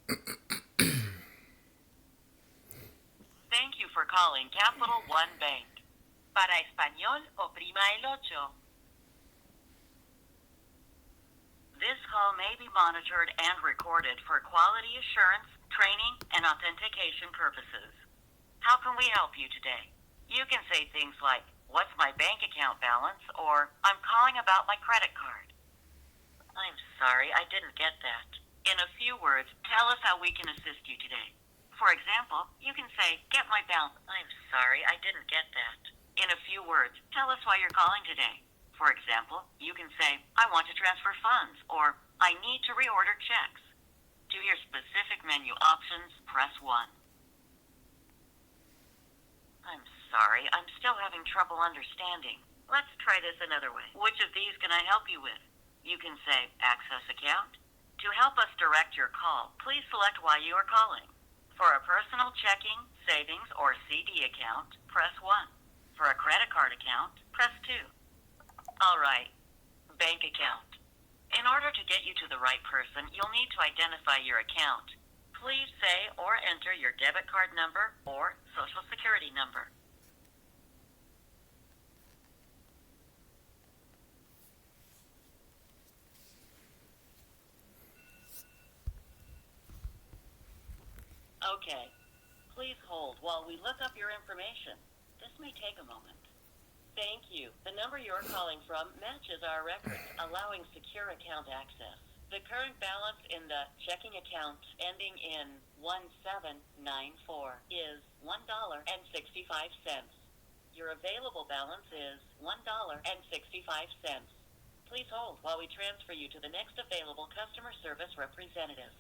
Thank you for calling Capital One Bank. Para español, oprima el ocho. This call may be monitored and recorded for quality assurance, training, and authentication purposes. How can we help you today? You can say things like, "What's my bank account balance?" or "I'm calling about my credit card." I'm sorry, I didn't get that. In a few words, tell us how we can assist you today. For example, you can say, "Get my balance." I'm sorry, I didn't get that. In a few words, tell us why you're calling today. For example, you can say, "I want to transfer funds," or "I need to reorder checks." To hear specific menu options, press 1. I'm sorry, I'm still having trouble understanding. Let's try this another way. Which of these can I help you with? You can say, "Access account." To help us direct your call, please select why you are calling. For a personal checking, savings, or CD account, press 1. For a credit card account, press 2. All right, bank account. In order to get you to the right person, you'll need to identify your account. Please say or enter your debit card number or social security number. Okay. Please hold while we look up your information. This may take a moment. Thank you. The number you're calling from matches our records, allowing secure account access. The current balance in the checking account ending in 1794 is $1.65. Your available balance is $1.65. Please hold while we transfer you to the next available customer service representative.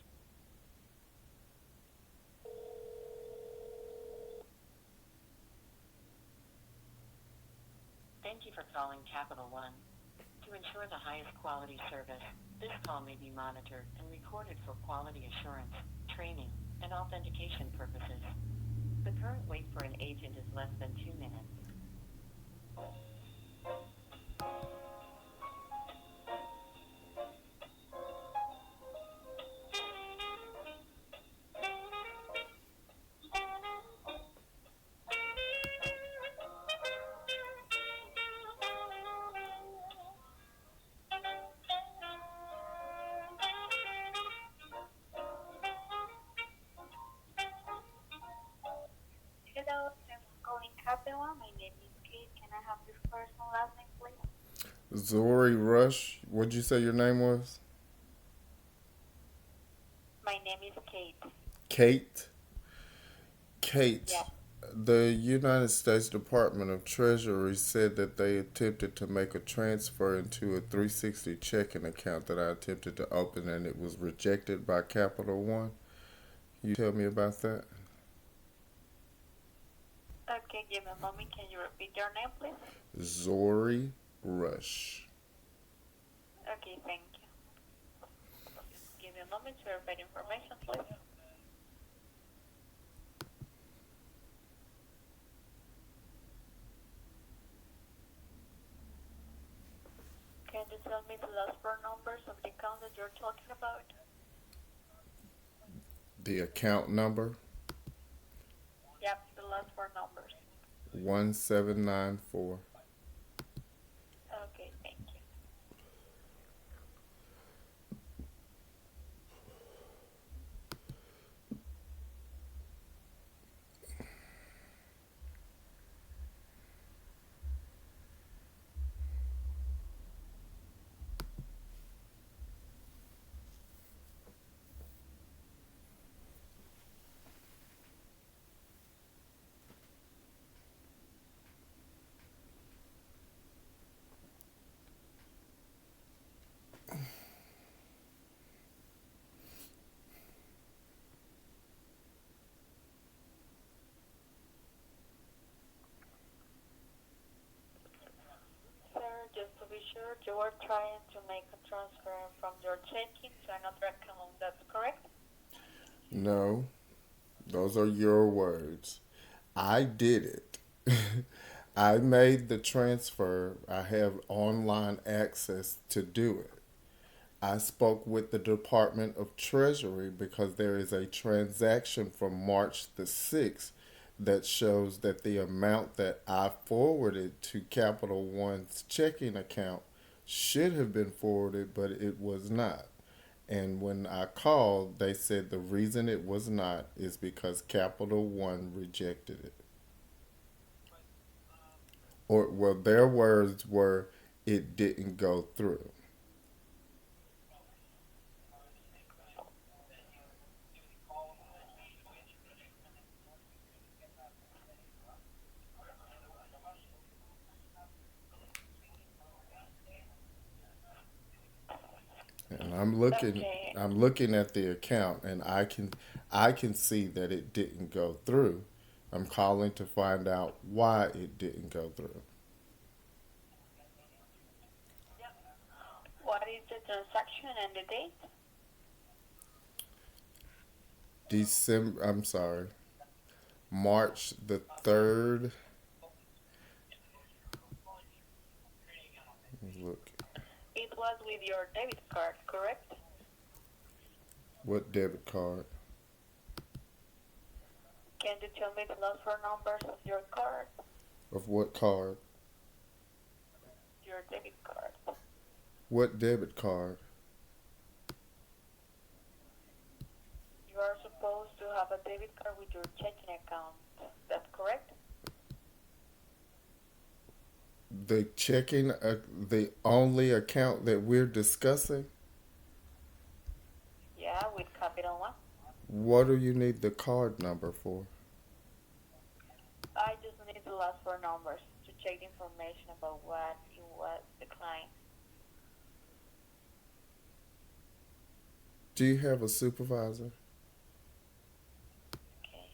Thank you for calling Capital One. To ensure the highest quality service, this call may be monitored and recorded for quality assurance, training, and authentication purposes. The current wait for an agent is less than 2 minutes. Hello, thanks for calling Capital One. My name is Kate. Can I have your first and last name, please? Zori Rush. What'd you say your name was? My name is Kate. Kate. Kate. Yes. The United States Department of Treasury said that they attempted to make a transfer into a 360 checking account that I attempted to open and it was rejected by Capital One. You tell me about that? Okay, give me a moment. Can you repeat your name, please? Zori Rush. Okay, thank you. Give me a moment to verify the information, please. Can you tell me the last four numbers of the account that you're talking about? The account number Yep, the last four numbers. 1794. Okay, thank you. Sir, just to be sure, you are trying to make a transfer from your checking to another account. That's correct? No, those are your words. I did it. I made the transfer. I have online access to do it. I spoke with the Department of Treasury because there is a transaction from March the 6th that shows that the amount that I forwarded to Capital One's checking account should have been forwarded, but it was not. And when I called, they said the reason it was not is because Capital One rejected it. Or, well, their words were, it didn't go through. And Okay. I'm looking at the account, and I can see that it didn't go through. I'm calling to find out why it didn't go through. What is the transaction and the date? I'm sorry, March the 3rd. Look, It was with your debit card, correct? what debit card? Can you tell me the last four numbers of your card? Of what card? Your debit card. What debit card? You are supposed to have a debit card with your checking account. That's correct? The checking, the only account that we're discussing? Yeah, with Capital One. What do you need the card number for? I just need the last four numbers to check the information about what it was declined. Do you have a supervisor? Okay.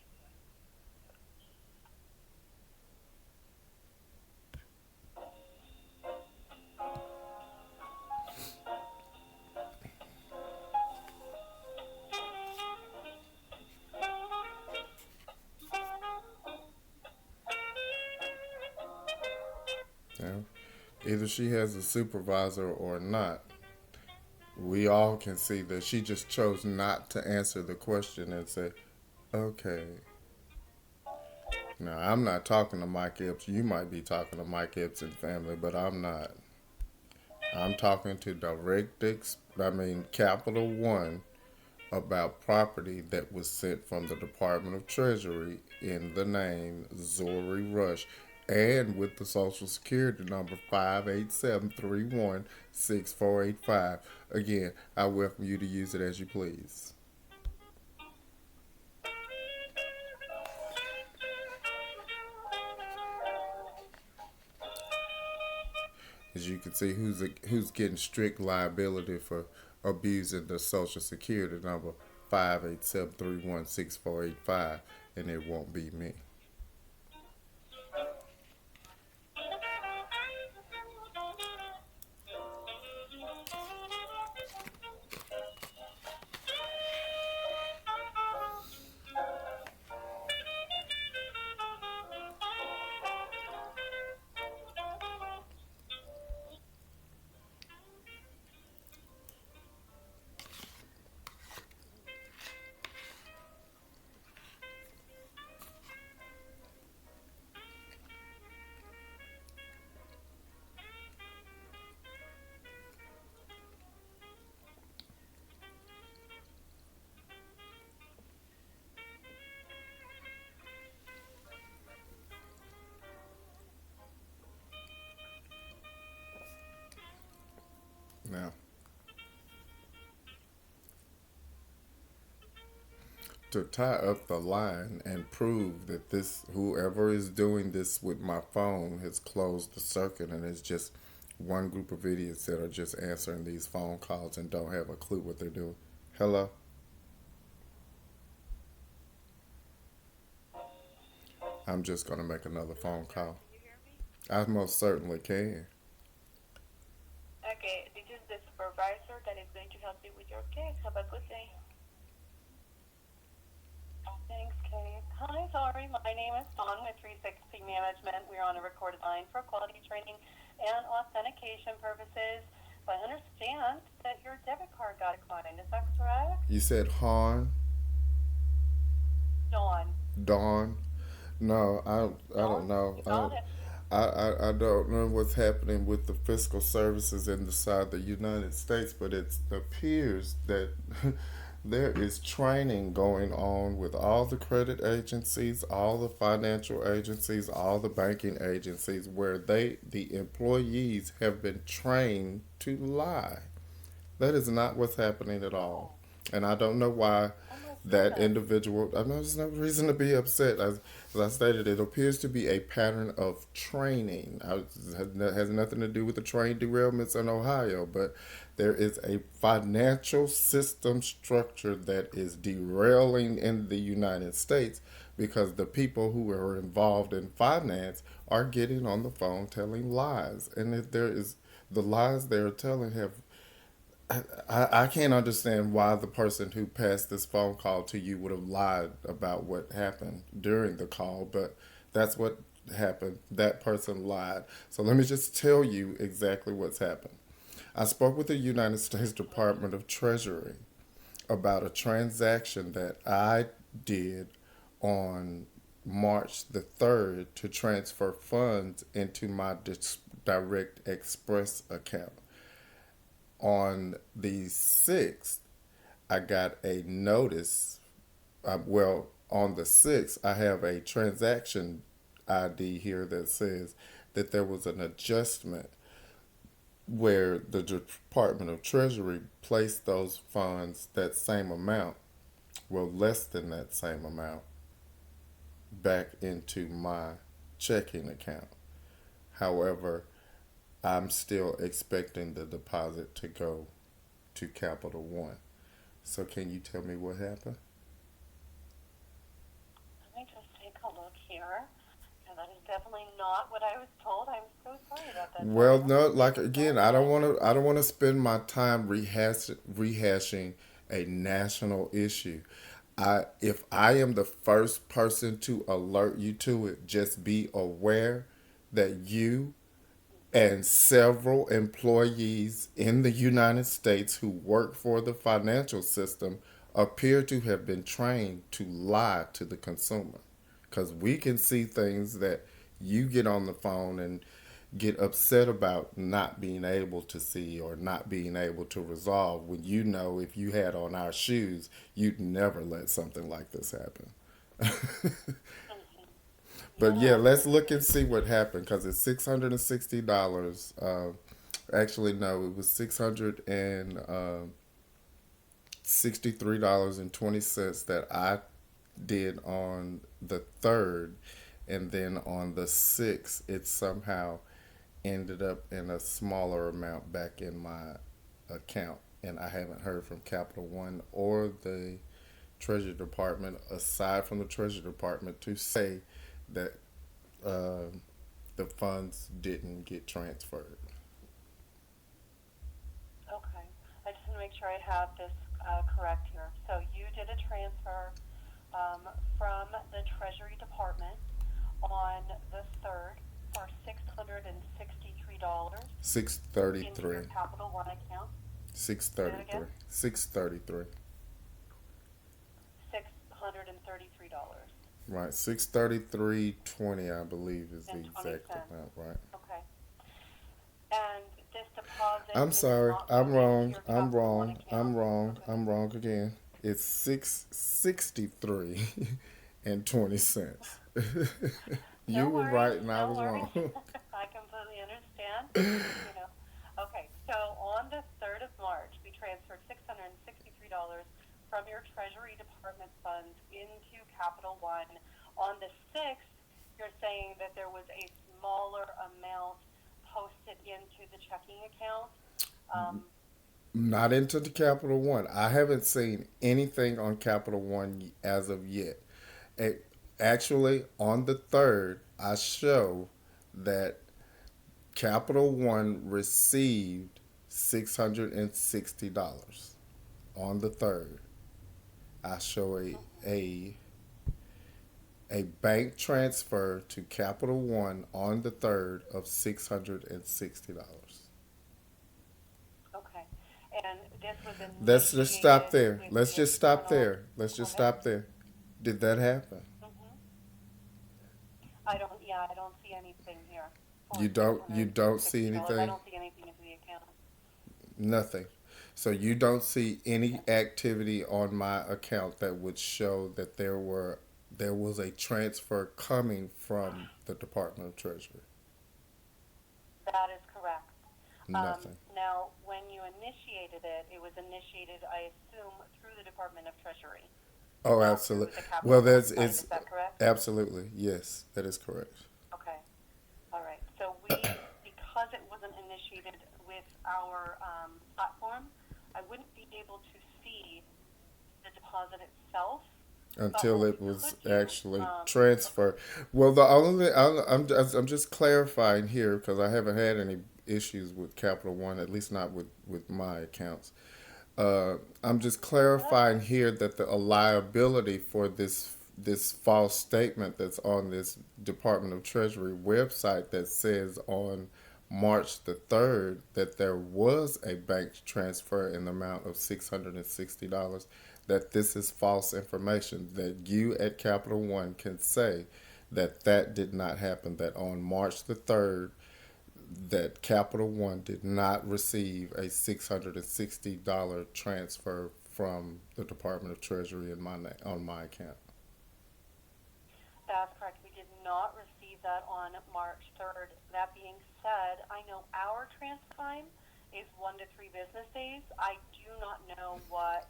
No. Either she has a supervisor or not. We all can see that she just chose not to answer the question and say, okay. Now, I'm not talking to Mike Epps. You might be talking to Mike Epps and family, but I'm not. I'm talking to Capital One about property that was sent from the Department of Treasury in the name Zori Rush and with the Social Security number 587316485. Again, I welcome you to use it as you please. As you can see, who's getting strict liability for abusing the Social Security number 587316485, and it won't be me. Now, to tie up the line and prove that this whoever is doing this with my phone has closed the circuit and it's just one group of idiots that are just answering these phone calls and don't have a clue what they're doing. Hello? I'm just going to make another phone Sir, call. can you hear me? I most certainly can. Okay, this is the supervisor that is going to help you with your case. Have a good day. Thanks, Kate. Hi, sorry. My name is Dawn with 360 Management. We're on a recorded line for quality training and authentication purposes. I understand that your debit card got declined. Is that correct? You said Han, Dawn. Dawn. No, I Dawn? don't know. You got it. I don't know what's happening with the fiscal services inside the United States, but it appears that there is training going on with all the credit agencies, all the financial agencies, all the banking agencies, where the employees have been trained to lie. That is not what's happening at all. Oh, And I don't know why oh my that goodness. individual, I know there's no reason to be upset. As I stated, it appears to be a pattern of training. It has nothing to do with the train derailments in Ohio, but there is a financial system structure that is derailing in the United States because the people who are involved in finance are getting on the phone telling lies. And if there is the lies they're telling have I can't understand why the person who passed this phone call to you would have lied about what happened during the call, but that's what happened. That person lied. So let me just tell you exactly what's happened. I spoke with the United States Department of Treasury about a transaction that I did on March the 3rd to transfer funds into my Direct Express account. On the 6th, I got a notice. On the 6th, I have a transaction ID here that says that there was an adjustment where the Department of Treasury placed those funds, that same amount, well, less than that same amount, back into my checking account. However, I'm still expecting the deposit to go to Capital One. So can you tell me what happened? Let me just take a look here. Yeah, that is definitely not what I was told. I'm so sorry about that, Well, Daniel. no, like Go again, ahead. I don't want to spend my time rehashing a national issue. If I am the first person to alert you to it, just be aware that you and several employees in the United States who work for the financial system appear to have been trained to lie to the consumer. Because we can see things that you get on the phone and get upset about not being able to see or not being able to resolve when you know if you had on our shoes, you'd never let something like this happen. Mm-hmm. But Yeah, yeah, let's look and absolutely. see what happened because it's $660. Actually, no, it was $663.20 that I did on the 3rd, and then on the 6th, it somehow ended up in a smaller amount back in my account. And I haven't heard from Capital One or the Treasury Department, aside from the Treasury Department, to say that uh, the funds didn't get transferred. Okay. I just want to make sure I have this correct here. So you did a transfer from the Treasury Department on the 3rd for $663 into your 633. Capital One account. Say that again? 633. 633. $633 Right. 633.20, I believe, is the and 20 exact cents. amount, right? Okay. And this deposit I'm did sorry. not go I'm into wrong. your I'm Capital One wrong. account. I'm wrong. Okay. I'm wrong again. It's 663 and 20 cents. You No were worries. right and I No was worries. wrong. I completely understand. You know. Okay. So on the 3rd of March, we transferred $663 from your Treasury Department funds into Capital One. On the 6th, you're saying that there was a smaller amount posted into the checking account. Um, Not into the Capital One. I haven't seen anything on Capital One as of yet. Actually, on the 3rd, I show that Capital One received $660 on the 3rd. I show a bank transfer to Capital One on the 3rd of $660. and this was Let's just stop initiated there. with Let's the just stop internal. there. Let's Go just ahead. stop there. Did that happen? Hmm. I don't. Yeah, I don't see anything here for You six don't. hundred You and don't see sixty dollars. I anything. don't see anything into the account. Nothing. So you don't see any activity on my account that would show that there was a transfer coming from the Department of Treasury. That is correct. Nothing. Now, when you initiated it, it was initiated, I assume, through the Department of Treasury, Oh, not through absolutely. the Well, Capital One that's side. it's Is that correct? absolutely yes. That is correct. Okay. All right. So we, because it wasn't initiated with our platform, I wouldn't be able to see the deposit itself. But Until what it we was could do, actually transferred. Well, the only I'm just clarifying here because I haven't had any issues with Capital One, at least not with my accounts. I'm just clarifying here that the liability for this false statement that's on this Department of Treasury website that says on March the 3rd that there was a bank transfer in the amount of $660, that this is false information, that you at Capital One can say that that did not happen, that on March the 3rd that Capital One did not receive a $660 transfer from the Department of Treasury on my account. that's correct. We did not receive that on March 3rd. That being said, I know our transfer time is 1 to 3 business days. I do not know what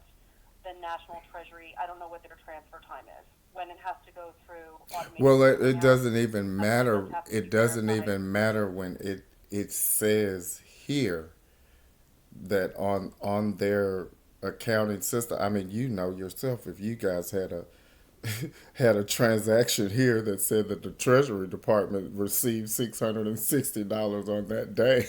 the National Treasury, I don't know what their transfer time is when it has to go through automated Well, it clearing. doesn't even It does matter. have to be It doesn't verified. even matter when it says here that on their accounting system. I mean, you know yourself if you guys had a had a transaction here that said that the Treasury Department received $660 on that day,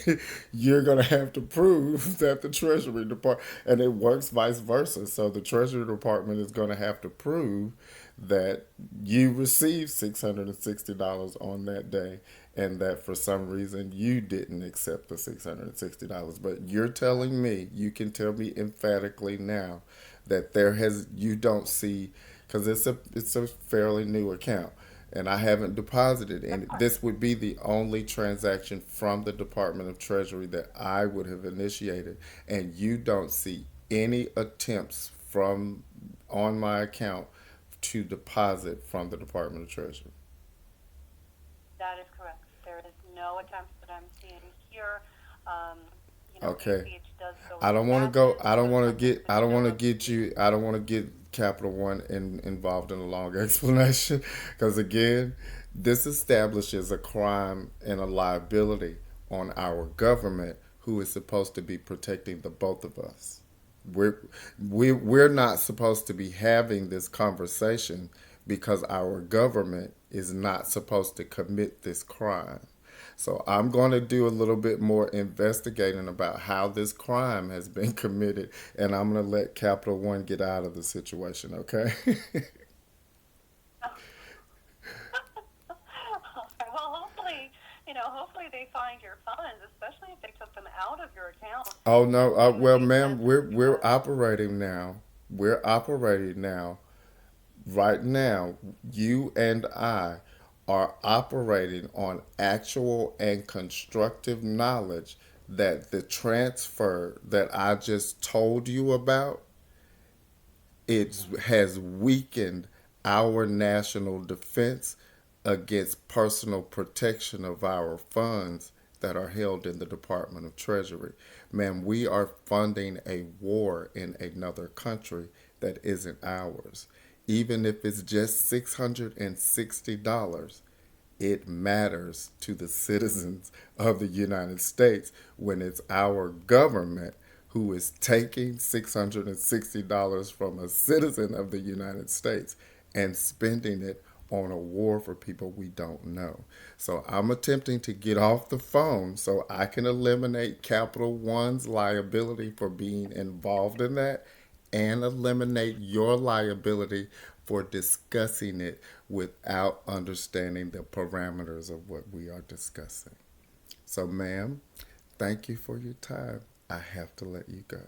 you're going to have to prove that the Treasury Department, and it works vice versa. So the Treasury Department is going to have to prove that you received $660 on that day and that for some reason you didn't accept the $660. But you're telling me, you can tell me emphatically now that you don't see, because it's a fairly new account and I haven't deposited any. This would be the only transaction from the Department of Treasury that I would have initiated, and you don't see any attempts from on my account to deposit from the Department of Treasury. That is correct. There is no attempts that I'm seeing here. Um, Okay. ACH does go I don't with want to go. batches, I don't so want to sometimes get. the I don't want to notes get you. I don't want to get Capital One involved in a long explanation, because again, this establishes a crime and a liability on our government, who is supposed to be protecting the both of us. We're we're not supposed to be having this conversation because our government is not supposed to commit this crime. So I'm going to do a little bit more investigating about how this crime has been committed, and I'm going to let Capital One get out of the situation, okay? well, hopefully they find your funds, especially if they took them out of your account. Oh no, It would well, make ma'am, sense we're because operating now. We're operating now. Right now, you and I are operating on actual and constructive knowledge that the transfer that I just told you about, it has weakened our national defense against personal protection of our funds that are held in the Department of Treasury. Man, we are funding a war in another country that isn't ours. Even if it's just $660, it matters to the citizens of the United States when it's our government who is taking $660 from a citizen of the United States and spending it on a war for people we don't know. So I'm attempting to get off the phone so I can eliminate Capital One's liability for being involved in that and eliminate your liability for discussing it without understanding the parameters of what we are discussing. So, ma'am, thank you for your time. I have to let you go.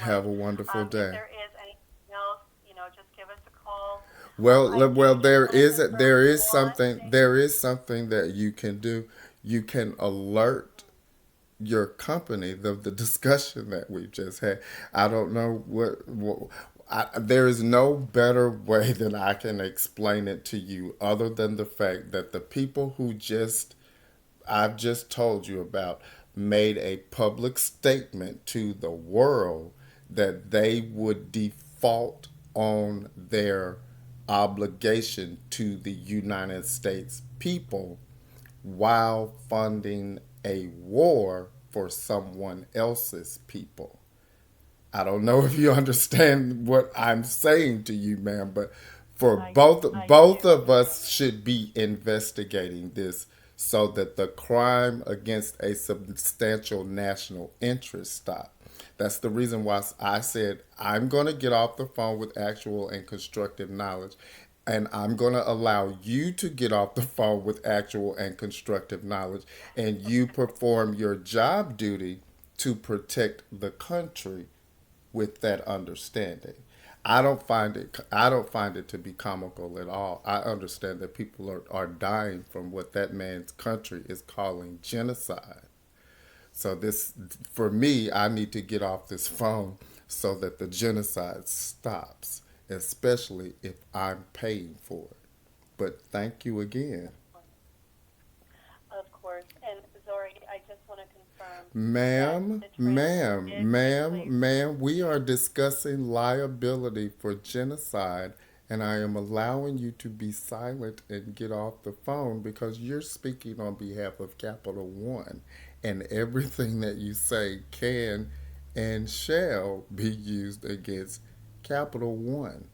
Have a wonderful If day. there is anything else, just give us a call. Well, I do just there want to is confirm one thing. there is something that you can do. You can alert your company the discussion that we just had. I don't know there is no better way than I can explain it to you other than the fact that the people who I've just told you about made a public statement to the world that they would default on their obligation to the United States people while funding a war for someone else's people. I don't know if you understand what I'm saying to you, ma'am, but for I both do. of us should be investigating this so that the crime against a substantial national interest stop. That's the reason why I said I'm going to get off the phone with actual and constructive knowledge, and I'm going to allow you to get off the phone with actual and constructive knowledge, and you perform your job duty to protect the country with that understanding. I don't find it to be comical at all. I understand that people are dying from what that man's country is calling genocide. So this for me, I need to get off this phone so that the genocide stops, especially if I'm paying for it. But thank you again. Of course. And Zori, I just want to confirm that Ma'am, the transfer did take place. we are discussing liability for genocide, and I am allowing you to be silent and get off the phone because you're speaking on behalf of Capital One, and everything that you say can and shall be used against Capital One.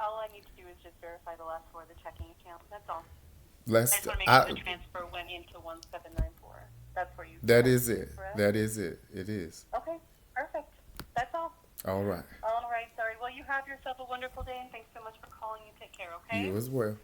All I need to do is just verify the last four of the checking account. That's all. I Let's, just want to make sure I, the transfer went into 1794. That's where you. that That's is it. correct? That is it. It is. Okay. Perfect. That's all. All right. All right, sorry. Well, you have yourself a wonderful day, and thanks so much for calling. You take care, okay? You as well.